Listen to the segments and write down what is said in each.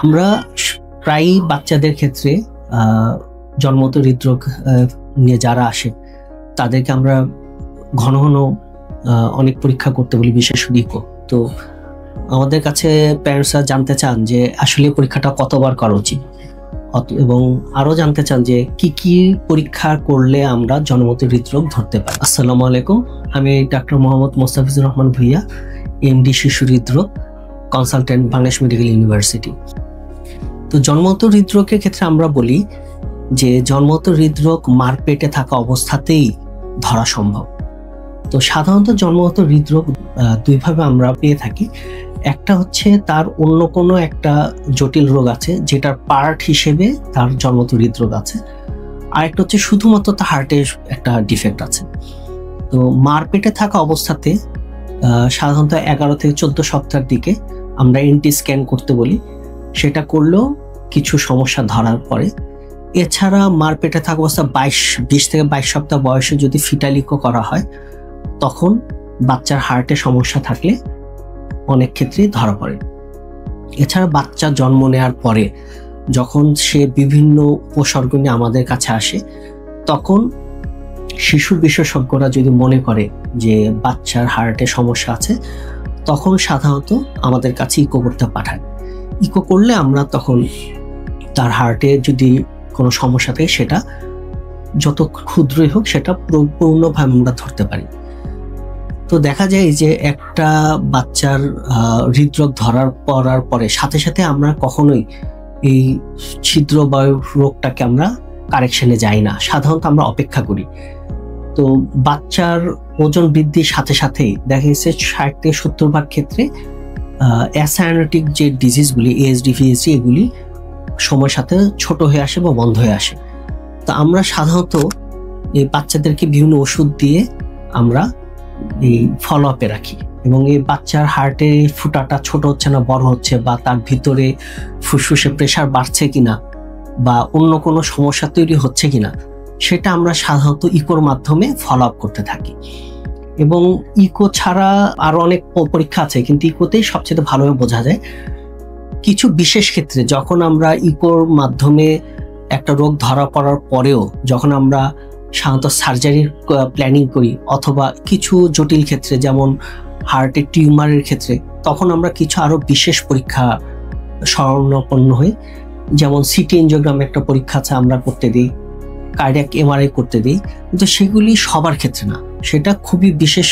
আমরা প্রায়ই বাচ্চাদের ক্ষেত্রে জন্মগত হৃদরোগ নিয়ে যারা আসে তাদেরকে আমরা ঘন ঘন অনেক পরীক্ষা করতে বলি, বিশেষ ইকো। তো আমাদের কাছে প্যারেন্টসরা জানতে চান যে আসলে পরীক্ষাটা কতবার করা উচিত, এবং আরো জানতে চান যে কি কি পরীক্ষা করলে আমরা জন্মগত হৃদরোগ ধরতে পারি। আসসালামু আলাইকুম, আমি ডাক্তার মোহাম্মদ মোস্তাফিজুর রহমান ভুইয়া, এমডি শিশু হৃদরোগ কনসালটেন্ট, বাংলাদেশ মেডিকেল ইউনিভার্সিটি। তো জন্মগত হৃদরোগের ক্ষেত্রে আমরা বলি যে জন্মগত হৃদরোগ মার পেটে থাকা অবস্থাতেই ধরা সম্ভব। তো সাধারণত জন্মগত হৃদরোগ দুইভাবে আমরা পেয়ে থাকি। একটা হচ্ছে তার অন্য কোনো একটা জটিল রোগ আছে যেটার পার্ট হিসেবে তার জন্মগত হৃদরোগ আছে, আর একটা হচ্ছে শুধুমাত্র তার হার্টের একটা ডিফেক্ট আছে। তো মার পেটে থাকা অবস্থাতে সাধারণত 11 থেকে 14 সপ্তাহের দিকে আমরা এনটি স্ক্যান করতে বলি, সেটা করলেও কিছু সমস্যা ধরার পরে। এছাড়া মার পেটে থাকা অবস্থা 20 থেকে 22 সপ্তাহ বয়সে যদি ফিটাল ইকো করা হয়, তখন বাচ্চার হার্টে সমস্যা থাকলে অনেক ক্ষেত্রেই ধরা পড়ে। এছাড়া বাচ্চা জন্ম নেওয়ার পরে যখন সে বিভিন্ন উপসর্গ নিয়ে আমাদের কাছে আসে, তখন শিশু বিশেষজ্ঞরা যদি মনে করে যে বাচ্চার হার্টে সমস্যা আছে, তখন সাধারণত আমাদের কাছে ইকো করতে পাঠায়। ইকো করলে আমরা তখন তার হার্টে যদি কোনো সমস্যা থাকে সেটা যত ক্ষুদ্রই হোক সেটা পূর্ণভাবে আমরা ধরতে পারি। তো দেখা যায় যে একটা বাচ্চার হৃদরোগ ধরার পরে সাথে সাথে আমরা কখনোই এই ছিদ্রবায়ু রোগটাকে আমরা কারেকশনে যাই না, সাধারণত আমরা অপেক্ষা করি। তো বাচ্চার ওজন বৃদ্ধির সাথে সাথেই দেখা গেছে 60 থেকে 70% ক্ষেত্রে অ্যাসাইনোটিক যে ডিজিজগুলি, এএসডি, পিএসডি, এগুলি সময়ের সাথে ছোট হয়ে আসে বা বন্ধ হয়ে আসে। তো আমরা সাধারণত এই বাচ্চাদেরকে বিভিন্ন ওষুধ দিয়ে আমরা এই ফলো আপে রাখি, এবং এই বাচ্চার হার্টে ফুটাটা ছোট হচ্ছে না বড় হচ্ছে, বা তার ভিতরে ফুসফুসে প্রেশার বাড়ছে কিনা, বা অন্য কোনো সমস্যা তৈরি হচ্ছে কিনা, সেটা আমরা সাধারণত ইকোর মাধ্যমে ফলো আপ করতে থাকি। এবং ইকো ছাড়া আরো অনেক পরীক্ষা আছে, কিন্তু ইকোতেই সবচেয়ে ভালোভাবে বোঝা যায়। কিছু বিশেষ ক্ষেত্রে যখন আমরা ইকোর মাধ্যমে একটা রোগ ধরা পড়ার পরেও যখন আমরা সাধারণত সার্জারির প্ল্যানিং করি, অথবা কিছু জটিল ক্ষেত্রে যেমন হার্টের টিউমারের ক্ষেত্রে, তখন আমরা কিছু আরো বিশেষ পরীক্ষা শরণাপন্ন হই। যেমন সিটি এনজিওগ্রাম একটা পরীক্ষা আছে, আমরা করতে দিই, কার্ডিয়াক এমআরআই করতে দিই, কিন্তু সেগুলি সবার ক্ষেত্রে না, সেটা খুবই বিশেষ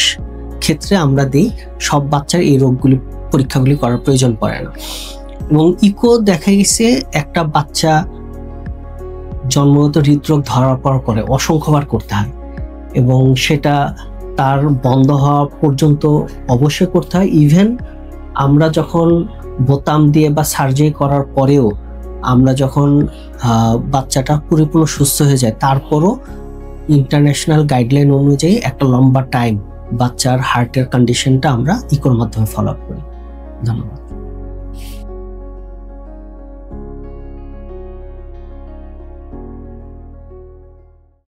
ক্ষেত্রে আমরা দিই। সব বাচ্চার এই রোগগুলি পরীক্ষাগুলি করার প্রয়োজন পড়ে না। এবং ইকো দেখা গেছে একটা বাচ্চা জন্মগত হৃদরোগ ধরার পরে অসংখ্যবার করতে হয়, এবং সেটা তার বন্ধ হওয়া পর্যন্ত অবশ্যই করতে হয়। ইভেন আমরা যখন বোতাম দিয়ে বা সার্জারি করার পরেও আমরা যখন বাচ্চাটা পুরোপুরি সুস্থ হয়ে যায়, তারপরও ইন্টারন্যাশনাল গাইডলাইন অনুযায়ী একটা লম্বা টাইম বাচ্চার হার্টের কন্ডিশনটা আমরা ইকোর মাধ্যমে ফলো আপ করি। ধন্যবাদ।